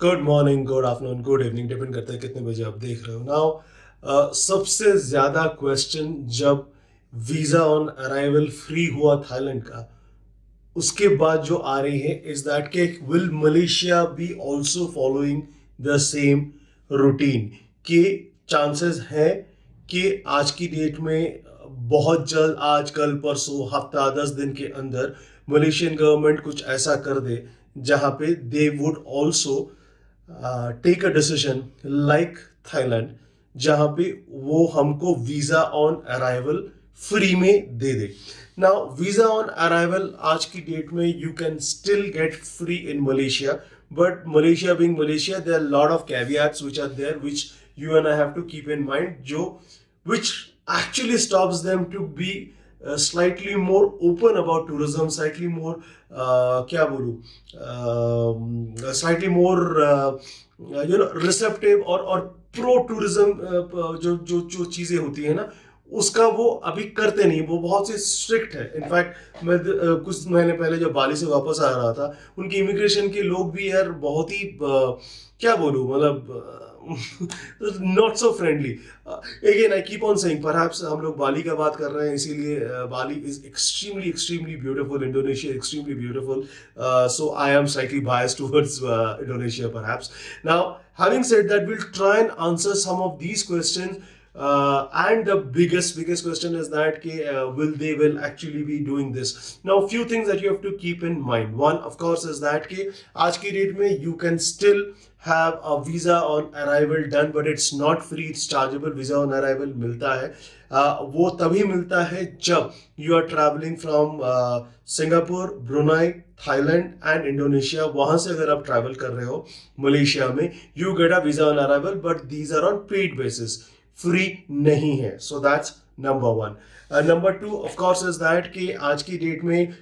Good morning, good afternoon, good evening, depend करता है कितने बजे आप देख रहे हो। नाउ सबसे ज्यादा क्वेश्चन जब वीजा ऑन अराइवल फ्री हुआ थाईलैंड का, उसके बाद जो आ रही है इज दैट के will Malaysia be also following the same routine. के चांसेस है कि आज की डेट में बहुत जल्द, आज कल परसों, हफ्ता 10 दिन के अंदर मलेशियन गवर्नमेंट कुछ ऐसा कर दे जहां पे they would also take a decision like Thailand, जहां पे वो हमको वीजा ऑन अराइवल फ्री में दे दे। नाउ वीजा ऑन अराइवल आज की डेट में you can still get free in Malaysia, but Malaysia being Malaysia, there are a lot of caveats which are there, which you and I have to keep in mind, which actually stops them to be slightly more open about tourism, slightly more क्या बोलूं, slightly more receptive और pro tourism जो जो जो चीजें होती है ना, उसका वो अभी करते नहीं। वो बहुत से स्ट्रिक्ट है। इनफैक्ट मैं कुछ महीने पहले जब बाली से वापस आ रहा था, उनकी इमिग्रेशन के लोग भी यार बहुत ही क्या बोलूं, मतलब not so friendly. Again I keep on saying, perhaps हम लोग बाली का बात कर रहे हैं इसीलिए Bali is extremely extremely beautiful, Indonesia extremely beautiful, so I am slightly biased towards Indonesia perhaps. Now having said that, we'll try and answer some of these questions. And the biggest question is that will actually be doing this. Now few things that you have to keep in mind. One of course is that आज की date में you can still have a visa on arrival done, but it's not free, it's chargeable. Visa on arrival मिलता है, वो तभी मिलता है जब you are traveling from Singapore, Brunei, Thailand and Indonesia. वहां से अगर आप ट्रैवल कर रहे हो मलेशिया में, you get a visa on arrival, but these are on paid basis, free नहीं है। So that's number one. Number two of course is that कि आज की डेट में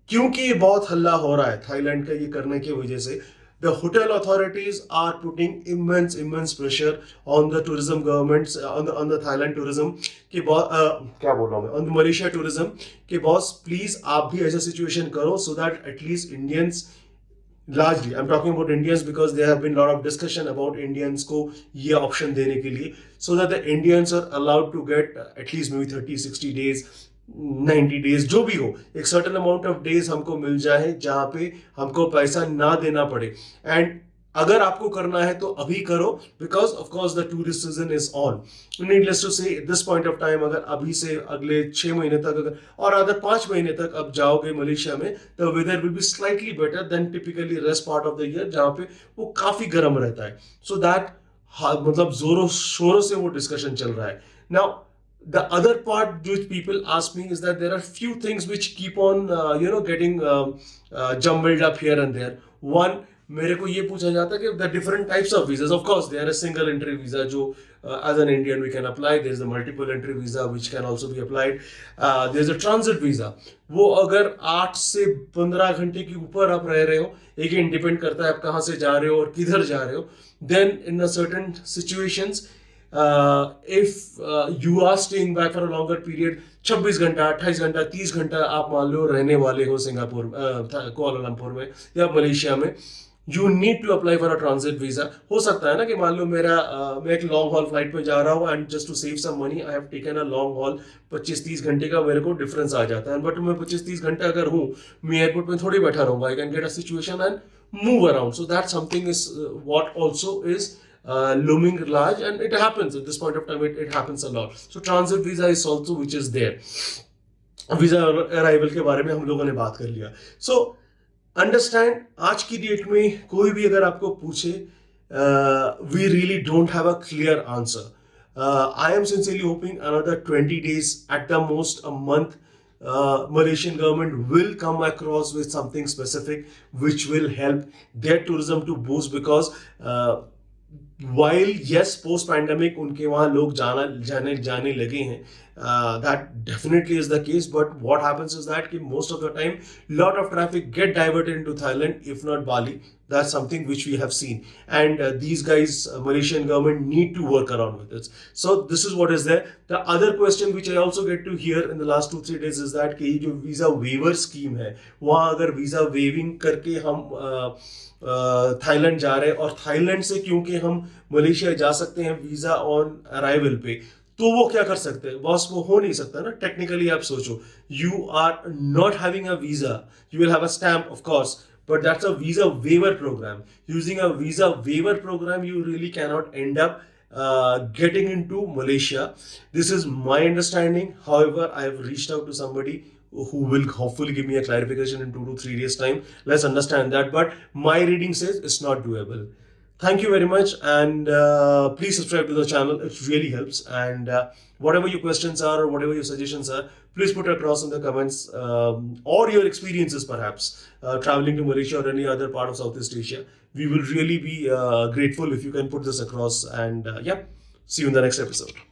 क्योंकि ये बहुत हल्ला हो रहा है थाईलैंड का ये करने की वजह से, the hotel authorities are putting immense pressure on the tourism governments, on the Thailand tourism कि क्या बोल रहा हूँ मैं, on the Malaysia tourism कि बॉस प्लीज आप भी ऐसा सिचुएशन करो so that at least Indians, largely I'm talking about Indians because there have been a lot of discussion about Indians को ये ऑप्शन देने के लिए, so that the Indians are allowed to get at least maybe 30-60 days, 90 days, जो भी हो, एक certain amount of days हमको मिल जाए जहां पे हमको पैसा ना देना पड़े। एंड अगर आपको करना है तो अभी करो, because of course the tourist season is on. Needless to say this point of time, अगर अभी से अगले 6 महीने तक अगर और अदर 5 महीने तक आप जाओगे मलेशिया में, तो weather will be slightly better than typically rest part of the year जहां पे वो काफी गर्म रहता है। सो दैट मतलब जोरों शोरों से वो डिस्कशन चल रहा है। Now the other part which people ask me is that there are few things which keep on getting jumbled up here and there. One, मेरे को ये पूछा जाता है कि the different types of visas, of course there is single entry visa जो as an Indian we can apply, there is a multiple entry visa which can also be applied, there is a transit visa, वो अगर 8 से 15 घंटे के ऊपर आप रह रहे हो, again डिपेंड करता है आप कहाँ से जा रहे हो और किधर जा रहे हो, then in a certain situations if you are staying back for a longer period, 26 घंटा, 28 घंटा, 30 घंटा आप मान लो रहने वाले हो सिंगापुर, कुआलालंपुर में या मलेशिया में, you need to apply for a transit visa. हो सकता है ना कि मान लो मैं एक लॉन्ग हॉल फ्लाइट में जा रहा हूँ and just to save some money I have taken a long haul, 25-30 घंटे का मेरे को डिफरेंस आ जाता है। बट मैं 25-30 घंटे अगर हूँ, मैं एयरपोर्ट में थोड़ी बैठा रहूंगा, I can get a situation and move around. So that something is what also is looming large, and it happens at this point of time, it happens a lot. So transit visa is also which is there. Visa arrival के बारे में हम लोगों ने बात कर लिया। So understand, आज की डेट में कोई भी अगर आपको पूछे, we really don't have a clear answer. I am sincerely hoping another 20 days, at the most a month, Malaysian government will come across with something specific which will help their tourism to boost, because while yes post pandemic उनके वहाँ लोग जाने लगे हैं, that definitely is the case, but what happens is that most of the time lot of traffic get diverted into Thailand, if not Bali, That's something which we have seen, and these guys, Malaysian government, need to work around with it. So this is what is there. The other question which I also get to hear in the last 2-3 days is that कि जो visa waiver scheme है, वहाँ अगर visa waiving करके हम Thailand जा रहे हैं, और थाईलैंड से क्योंकि हम मलेशिया जा सकते हैं वीजा ऑन अराइवल पे, तो वो क्या कर सकते हैं बॉस? वो हो नहीं सकता ना टेक्निकली। आप सोचो, you are not having a visa, you will have a stamp of course, but that's a visa waiver program. Using a visa waiver program, you really cannot end up getting into Malaysia. This is my understanding. However, I have reached out to somebody who will hopefully give me a clarification in 2 to 3 days time. Let's understand that, but my reading says it's not doable. Thank you very much, and please subscribe to the channel. It really helps. And whatever your questions are or whatever your suggestions are, please put across in the comments, or your experiences perhaps traveling to Malaysia or any other part of Southeast Asia. We will really be grateful if you can put this across. And yeah, see you in the next episode.